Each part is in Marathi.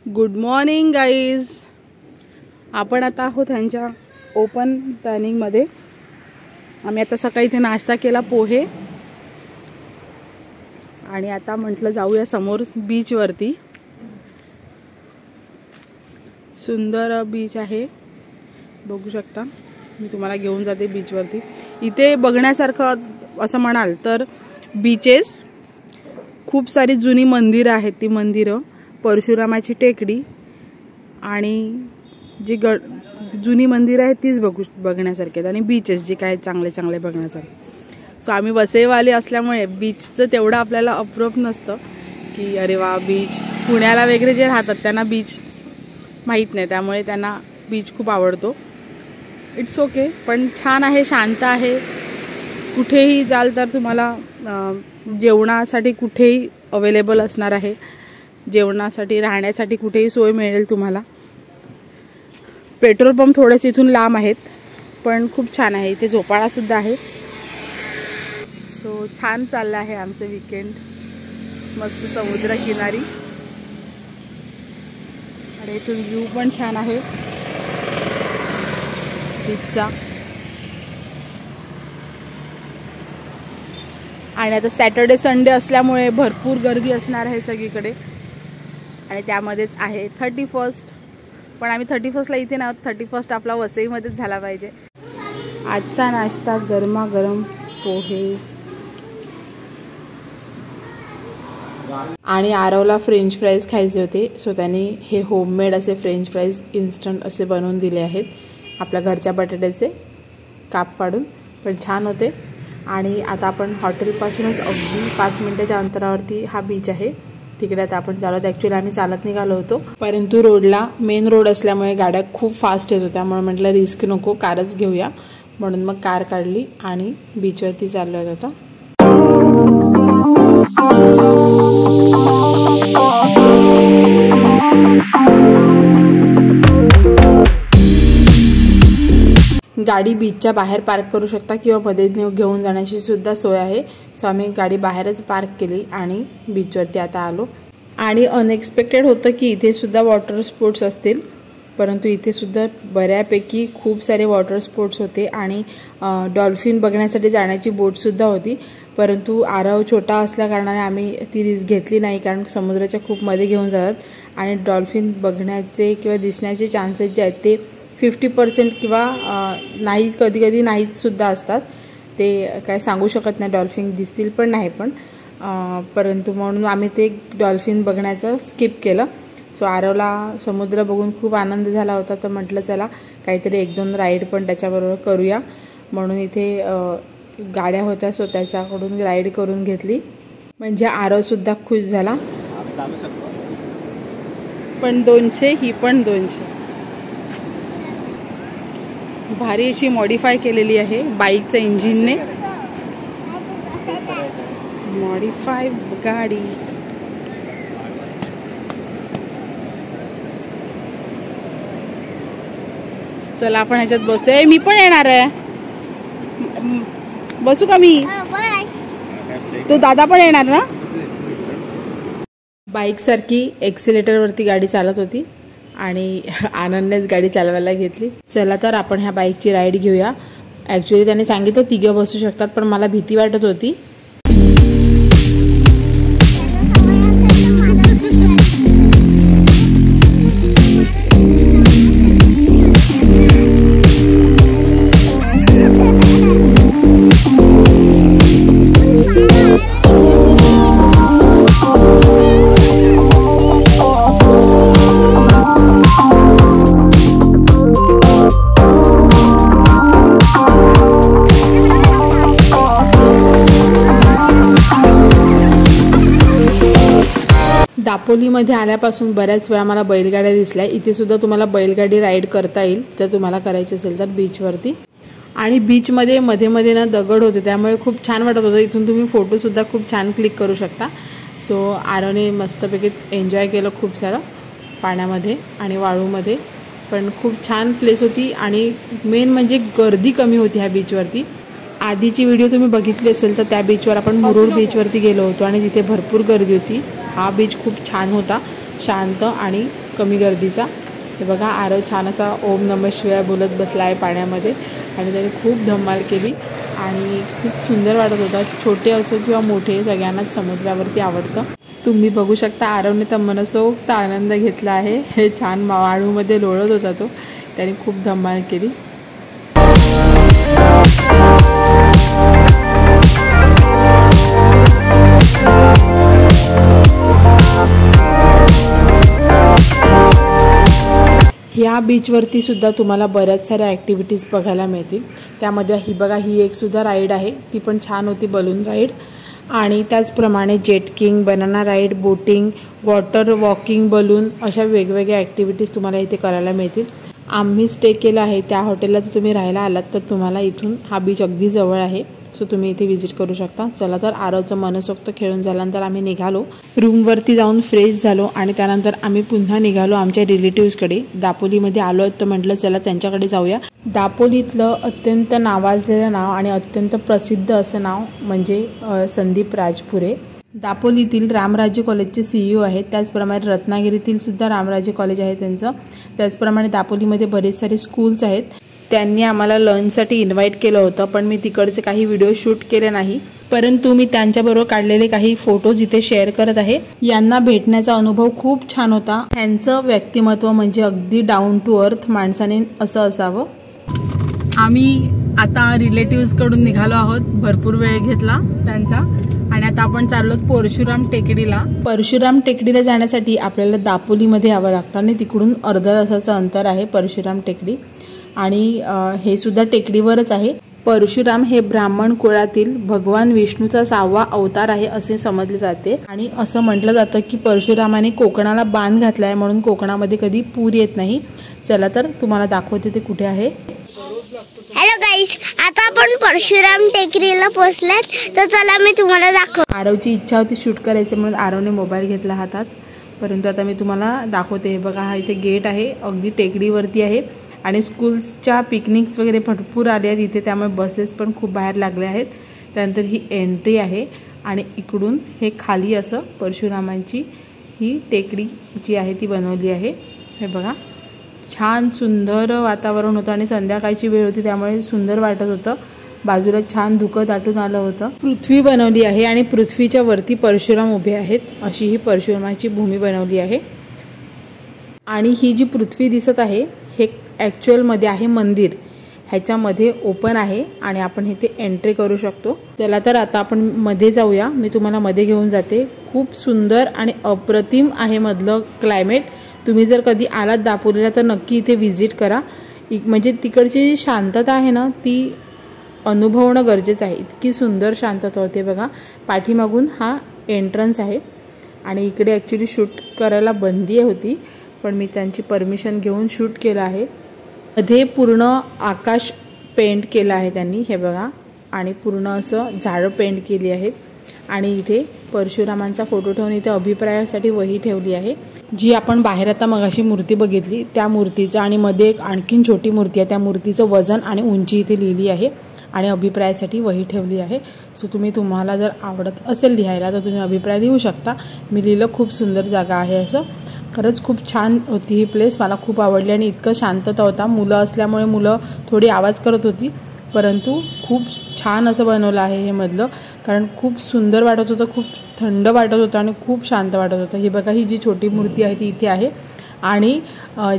Good morning guys. आपण आता आहोत ह्यांच्या ओपन डायनिंगमध्ये. आम्ही आता सकाळी इथे नाश्ता केला, पोहे, आणि आता म्हटलं जाऊया समोर बीचवरती. सुंदर बीच आहे, बघू शकता. मी तुम्हाला घेऊन जाते बीचवरती. इथे बघण्यासारखं असं म्हणाल तर बीचेस, खूप सारी जुनी मंदिरं आहेत. ती मंदिरं, परशुरामाची टेकडी आणि जी जुनी मंदिरं आहेत तीच बघण्यासारखी आहेत, आणि बीचेस जे काय चांगले चांगले बघण्यासारखे. सो आम्ही वसईवाले असल्यामुळे बीचचं तेवढं आपल्याला अप्रूप नसतं की अरे वा बीच. पुण्याला वगैरे जे राहतात त्यांना बीच माहीत नाही, त्यामुळे त्यांना बीच खूप आवडतो. इट्स ओके, पण छान आहे, शांत आहे. कुठेही जाल तर तुम्हाला जेवणासाठी कुठेही अवेलेबल असणार आहे. जेवणासाठी, राहण्यासाठी कुठेही सोय मिळेल तुम्हाला. पेट्रोल पंप थोडेसे इथून लांब आहेत, पण खूप छान आहे. इथे झोपाळासुद्धा आहे. सो छान चाललं आहे आमचं वीकेंड, मस्त समुद्रकिनारी. आणि इथून व्ह्यू पण छान आहे बीचचा. आणि आता सॅटर्डे संडे असल्यामुळे भरपूर गर्दी असणार आहे सगळीकडे. आणि त्यामध्येच आहे 31st. पण आम्ही 31stला इथे नाही आहोत. 31st आपला वसईमध्येच झाला पाहिजे. आजचा नाश्ता गरमागरम पोहे आणि आरवला फ्रेंच फ्राईज खायचे होते. सो त्यांनी हे होममेड असे फ्रेंच फ्राईज इन्स्टंट असे बनवून दिले आहेत, आपल्या घरच्या बटाट्याचे काप पाडून. पण छान होते. आणि आता आपण हॉटेलपासूनच अगदी 5 मिनिटाच्या अंतरावरती हा बीच आहे. तिकडे आता आपण चालत, ॲक्च्युली आम्ही चालत निघालो होतो, परंतु रोडला मेन रोड असल्यामुळे गाड्या खूप फास्ट येत होत्या. म्हणून म्हटलं रिस्क नको, कारच घेऊया. म्हणून मग कार काढली आणि बीचवरती चाललो आहे आता. गाडी बीचच्या बाहेर पार्क करू शकता किंवा मध्ये घेऊन जाण्याची सुद्धा सोय आहे. सो आम्ही गाडी बाहेरच पार्क केली आणि बीचवरती आता आलो. आणि अनएक्सपेक्टेड होतं की इथे सुद्धा वॉटर स्पोर्ट्स असतील, परंतु इथे सुद्धा बऱ्यापैकी खूप सारे वॉटर स्पोर्ट्स होते. आणि डॉल्फिन बघण्यासाठी जाण्याची बोटसुद्धा होती. परंतु आरव छोटा असल्याकारणाने आम्ही ती रिस्क घेतली नाही, कारण समुद्राच्या खूप मध्ये घेऊन जातात आणि डॉल्फिन बघण्याचे किंवा दिसण्याचे चान्सेस जे आहेत ते 50% किंवा नाही, कधी कधी नाहीच सुद्धा असतात. ते काय सांगू शकत नाही, डॉल्फिन दिसतील पण नाही पण. परंतु म्हणून आम्ही ते डॉल्फिन बघण्याचं स्किप केलं. सो आरवला समुद्र बघून खूप आनंद झाला होता, तर म्हटलं चला काहीतरी 1-2 राईड पण त्याच्याबरोबर करूया. म्हणून इथे गाड्या होत्या, सो त्याच्याकडून राईड करून घेतली. म्हणजे आरवसुद्धा खुश झाला. पण 200, ही पण 200. भारी अशी मॉडिफाय केलेली आहे बाईकचं इंजिनने. मॉडिफाय गाडी. चला आपण ह्याच्यात बसूया. मी पण येणार आहे, बसू का मी? तो दादा पण येणार ना? बाईक सारखी एक्सिलेटरवरती गाडी चालत होती आणि आनंदनेच गाडी चालवायला घेतली. चला तर आपण ह्या बाईकची राईड घेऊया. ॲक्च्युली त्याने सांगितलं 3 बसू शकतात, पण मला भीती वाटत होती. दापोलीमध्ये आल्यापासून बऱ्याच वेळा मला बैलगाड्या दिसल्या. इथे सुद्धा तुम्हाला बैलगाडी राईड करता येईल जर तुम्हाला करायची असेल तर बीचवरती. आणि बीचमध्ये मध्ये मध्ये ना दगड होते, त्यामुळे खूप छान वाटत होतं. इथून तुम्ही फोटोसुद्धा खूप छान क्लिक करू शकता. सो आरवने मस्तपैकी एन्जॉय केलं खूप सारं पाण्यामध्ये आणि वाळूमध्ये. पण खूप छान प्लेस होती आणि मेन म्हणजे गर्दी कमी होती ह्या बीचवरती. आधीची व्हिडिओ तुम्ही बघितली असेल तर त्या बीचवर आपण मुरुड बीचवरती गेलो होतो आणि तिथे भरपूर गर्दी होती. हा बीच खूप छान होता, शांत आणि कमी गर्दीचा. हे बघा आरव छान असा ओम नमः शिवाय बोलत बसला आहे पाण्यामध्ये आणि त्याने खूप धमाल केली आणि खूप सुंदर वाटत होता. छोटे असो किंवा मोठे सगळ्यांनाच समुद्रावरती आवडतं. तुम्ही बघू शकता आरवने तर मनसोक्त आनंद घेतला आहे. हे छान वाळूमध्ये लोळत होता तो, त्याने खूप धमाल केली. ह्या बीचवरती सुद्धा तुम्हाला बऱ्याच साऱ्या ॲक्टिव्हिटीज बघायला मिळतील. त्यामध्ये ही बघा ही एक सुद्धा राईड आहे, ती पण छान होती, बलून राईड. आणि त्याचप्रमाणे Jetking, banana ride, boating, water walking, balloon अशा वेगवेगळ्या ॲक्टिव्हिटीज तुम्हाला इथे करायला मिळतील. आम्ही स्टे केला आहे त्या हॉटेलला. जर तुम्ही राहायला आलात तर तुम्हाला इथून हा बीच अगदी जवळ आहे, सो तुम्ही इथे विजिट करू शकता. चला तर आरवचं मनसोक्त खेळून झाल्यानंतर आम्ही निघालो. रूमवरती जाऊन फ्रेश झालो आणि त्यानंतर आम्ही पुन्हा निघालो आमच्या रिलेटिव्सकडे. दापोलीमध्ये आलो आहेत तर म्हटलं चला त्यांच्याकडे जाऊया. दापोलीतलं अत्यंत नावाजलेलं नाव आणि अत्यंत प्रसिद्ध असं नाव म्हणजे संदीप राजपुरे. दापोलीतील रामराज्य कॉलेजचे CEO आहेत. त्याचप्रमाणे रत्नागिरीतील सुद्धा रामराज्य कॉलेज आहे त्यांचं. त्याचप्रमाणे दापोलीमध्ये बरेच सारे स्कूल्स आहेत. त्यांनी आम्हाला लंचसाठी इन्व्हाइट केलं होतं, पण मी तिकडचे काही व्हिडिओ शूट केले नाही, परंतु मी त्यांच्याबरोबर काढलेले काही फोटोज इथे शेअर करत आहे. यांना भेटण्याचा अनुभव खूप छान होता. यांचं व्यक्तिमत्व म्हणजे अगदी डाऊन टू अर्थ माणसाने असं असावं. आम्ही आता रिलेटिव्सकडून निघालो आहोत. भरपूर वेळ घेतला त्यांचा आणि आता आपण चाललो परशुराम टेकडीला. परशुराम टेकडीला जाण्यासाठी आपल्याला दापोलीमध्ये यावं लागतं आणि तिकडून अर्धा तासाचं अंतर आहे परशुराम टेकडी. आणि हे सुद्धा टेकडीवरच आहे. परशुराम हे ब्राह्मण कुळातील भगवान विष्णूचा 6वा अवतार आहे असे समजले जाते. आणि असं म्हटलं जातं की परशुरामाने कोकणाला बाण घातलाय म्हणून कोकणामध्ये कधी पूर येत नाही. चला तर तुम्हाला दाखवते ते कुठे आहे. हॅलो गाईस, आता आपण परशुराम टेकडीला पोहोचलात, तर चला मी तुम्हाला दाखव. आरवची इच्छा होती शूट करायचं म्हणून आरवने मोबाईल घेतला हातात, परंतु आता मी तुम्हाला दाखवते. हे बघा हा इथे गेट आहे, अगदी टेकडीवरती आहे आणि स्कूल्सच्या पिकनिक्स वगैरे भरपूर आले आहेत इथे, त्यामुळे बसेस पण खूप बाहेर लागले आहेत. त्यानंतर ही एंट्री आहे आणि इकडून हे खाली असं परशुरामांची ही टेकडी जी आहे ती बनवली आहे. हे बघा छान सुंदर वातावरण होतं आणि संध्याकाळची वेळ होती त्यामुळे सुंदर वाटत होतं. बाजूला छान धुकं दाटून आलं होतं. पृथ्वी बनवली आहे आणि पृथ्वीच्या वरती परशुराम उभे आहेत, अशी ही परशुरामाची भूमी बनवली आहे. आणि ही जी पृथ्वी दिसत आहे हे ॲक्च्युअलमध्ये आहे मंदिर. ह्याच्यामध्ये ओपन आहे आणि आपण इथे एंट्री करू शकतो. चला तर आता आपण मध्ये जाऊया, मी तुम्हाला मध्ये घेऊन जाते. खूप सुंदर आणि अप्रतिम आहे मधलं क्लायमेट. तुम्ही जर कधी आलात दापोलीला तर नक्की इथे व्हिजिट करा. म्हणजे तिकडची जी शांतता आहे ना ती अनुभवणं गरजेचं आहे. इतकी सुंदर शांतता होते. बघा पाठीमागून हा एंट्रन्स आहे आणि इकडे ॲक्च्युली शूट करायला बंदी होती, पण मी त्यांची परमिशन घेऊन शूट केलं आहे. मध्ये पूर्ण आकाश पेंट केलं आहे त्यांनी, हे बघा, आणि पूर्ण असं झाडं पेंट केली आहेत. आणि इथे परशुरामांचा फोटो ठेवून इथे अभिप्रायासाठी वही ठेवली आहे, जी आपण बाहेर आता मगाशी मूर्ती बघितली त्या मूर्तीचं. आणि मध्ये एक आणखीन छोटी मूर्ती आहे, त्या मूर्तीचं वजन आणि उंची इथे लिहिली आहे आणि अभिप्रायासाठी वही ठेवली आहे. सो तुम्हाला जर आवडत असेल लिहायला तर तुम्ही अभिप्राय लिहू शकता. मी लिहिलं खूप सुंदर जागा आहे असं. खरंच खूप छान होती ही प्लेस, मला खूप आवडली आणि इतकं शांतता होता. मुलं असल्यामुळे मुलं थोडी आवाज करत होती, परंतु खूप छान असं बनवलं आहे हे मधलं, कारण खूप सुंदर वाटत होतं, खूप थंड वाटत होतं आणि खूप शांत वाटत होतं. ही बघा ही जी छोटी मूर्ती आहे ती इथे आहे. आणि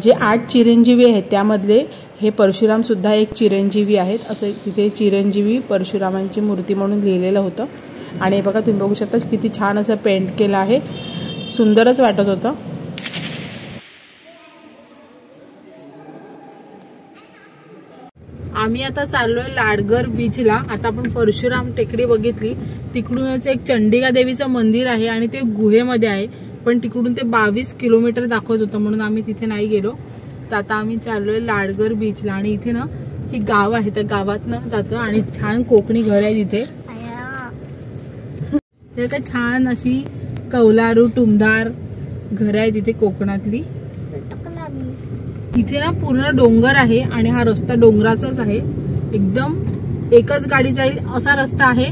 जे 8 चिरंजीवी आहेत त्यामधले हे परशुरामसुद्धा एक चिरंजीवी आहेत, असं तिथे चिरंजीवी परशुरामांची मूर्ती म्हणून लिहिलेलं होतं. आणि बघा तुम्ही बघू शकता किती छान असं पेंट केलं आहे, सुंदरच वाटत होतं. आम्ही आता चाललोय लाडगर बीचला. आता आपण परशुराम टेकडी बघितली, तिकडूनच एक चंडिका देवीचं मंदिर आहे आणि ते गुहेमध्ये आहे, पण तिकडून ते 22 किलोमीटर दाखवत होतं म्हणून आम्ही तिथे नाही गेलो. तर आता आम्ही चाललोय लाडगर बीचला आणि इथे ना ही गाव आहे, त्या गावातनं जातो आणि छान कोकणी घर आहे तिथे. हे काय छान अशी कौलारू टुमदार घर आहे तिथे कोकणातली. इथे ना पूर्ण डोंगर आहे आणि हा रस्ता डोंगराचाच आहे, एकदम एकच गाडी जाईल असा रस्ता आहे.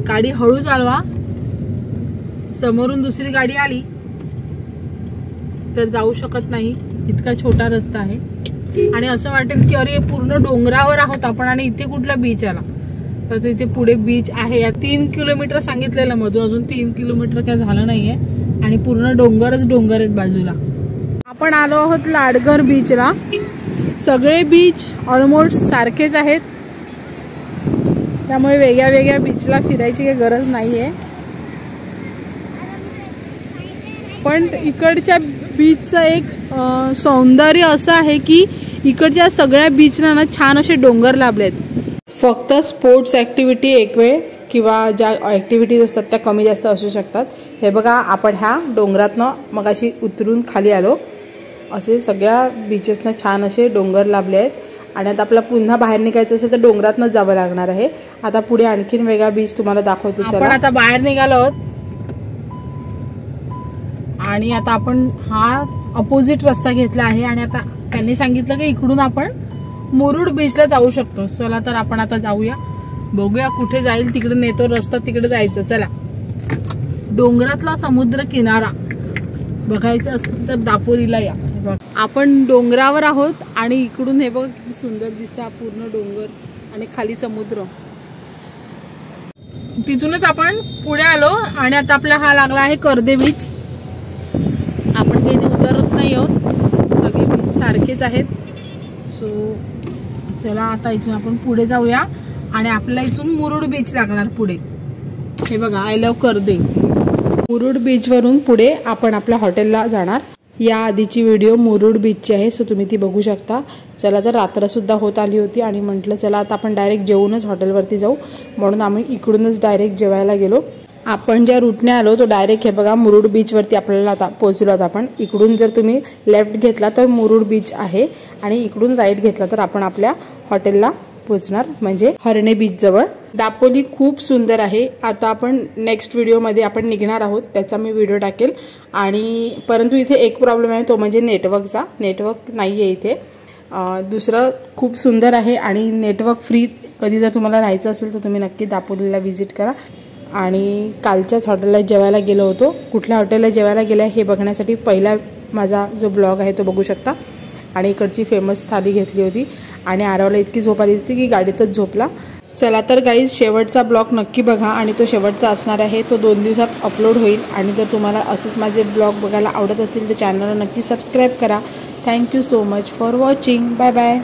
गाडी हळू चालवा, समोरून दुसरी गाडी आली तर जाऊ शकत नाही, इतका छोटा रस्ता आहे. आणि असं वाटेल की अरे पूर्ण डोंगरावर आहोत आपण आणि इथे कुठला बीच आला. तर इथे पुढे बीच आहे. 3 किलोमीटर सांगितलेलं मधून, अजून 3 किलोमीटर काय झालं नाहीये आणि पूर्ण डोंगरच डोंगर आहेत बाजूला. आपण आलो आहोत लाडघर बीचला. सगळे बीच ऑलमोस्ट सारखेच आहेत, त्यामुळे वेगळ्या वेगळ्या बीचला फिरायची काही गरज नाहीये. पण इकडच्या बीचचं एक सौंदर्य असं आहे की इकडच्या सगळ्या बीचला ना छान असे डोंगर लाभलेत. फक्त स्पोर्ट्स ॲक्टिव्हिटी एक वेळ किंवा ज्या ॲक्टिव्हिटीज असतात त्या कमी जास्त असू शकतात. हे बघा, आपण ह्या डोंगरातनं मग अशी उतरून खाली आलो. असे सगळ्या बीचेसना छान असे डोंगर लाभले आहेत. आणि आता आपल्याला पुन्हा बाहेर निघायचं असेल तर डोंगरातनंच जावं लागणार आहे. आता पुढे आणखीन वेगळा बीच तुम्हाला दाखवते. चला, आपण आता बाहेर निघालो आहोत आणि आता आपण हा अपोजिट रस्ता घेतला आहे. आणि आता त्यांनी सांगितलं की इकडून आपण मुरुड बीचला जाऊ शकतो. चला तर आपण आता जाऊया, बघूया कुठे जाईल. तिकडे नेतो रस्ता, तिकडे जायचं. चला, डोंगरातला समुद्र किनारा बघायचं असतं तर दापोलीला या. आपण डोंगरावर आहोत आणि इकडून हे बघा किती सुंदर दिसतं हा पूर्ण डोंगर आणि खाली समुद्र. तिथूनच आपण पुढे आलो आणि आता आपला हा लागला आहे कर्दे बीच. आपण काही उतरत नाही आहोत, सगळे बीच सारखेच आहेत. सो चला आता इथून आपण पुढे जाऊया आणि आपल्याला इथून मुरुड बीच लागणार पुढे. हे बघा, आय लव्ह कर्दे. मुरुड बीचवरून पुढे आपण आपल्या हॉटेलला जाणार. या आधीची व्हिडिओ मुरुड बीचची आहे, सो तुम्ही ती बघू शकता. चला तर रात्रसुद्धा होत आली होती आणि म्हटलं चला आता आपण डायरेक्ट जेवूनच हॉटेलवरती जाऊ, म्हणून आम्ही इकडूनच डायरेक्ट जेवायला गेलो. आपण ज्या रूटने आलो तो डायरेक्ट हे बघा मुरुड बीचवरती आपल्याला आता पोहोचलो आहोत आपण. इकडून जर तुम्ही लेफ्ट घेतला तर मुरुड बीच आहे आणि इकडून राईट घेतला तर आपण आपल्या हॉटेलला पोहोचणार, म्हणजे हरणे बीच जवळ. दापोली खूप सुंदर आहे. आता आपण नेक्स्ट व्हिडिओमध्ये आपण निघणार आहोत, त्याचा मी व्हिडिओ टाकेल. आणि परंतु इथे एक प्रॉब्लेम आहे, तो म्हणजे नेटवर्कचा. नेटवर्क नाही आहे इथे. दुसरं खूप सुंदर आहे आणि नेटवर्क फ्री. कधी जर तुम्हाला राहायचं असेल तर तुम्ही नक्की दापोलीला व्हिजिट करा. आणि कालच्याच हॉटेलला जेवायला गेलो होतो. कुठल्या हॉटेलला जेवायला गेलं हे बघण्यासाठी पहिला माझा जो ब्लॉग आहे तो बघू शकता. आणि इकडची फेमस थाली घेतली होती आणि आरवला इतकी झोप आली होती की गाडीतच झोपला. चला तर गाईज, शेवटचा ब्लॉग नक्की बघा आणि तो शेवटचा असणार आहे. तो 2 दिवसात अपलोड होईल. आणि जर तुम्हाला असेच माझे ब्लॉग बघायला आवडत असतील तर चॅनलला नक्की सबस्क्राईब करा. Thank you so much for watching. Bye bye.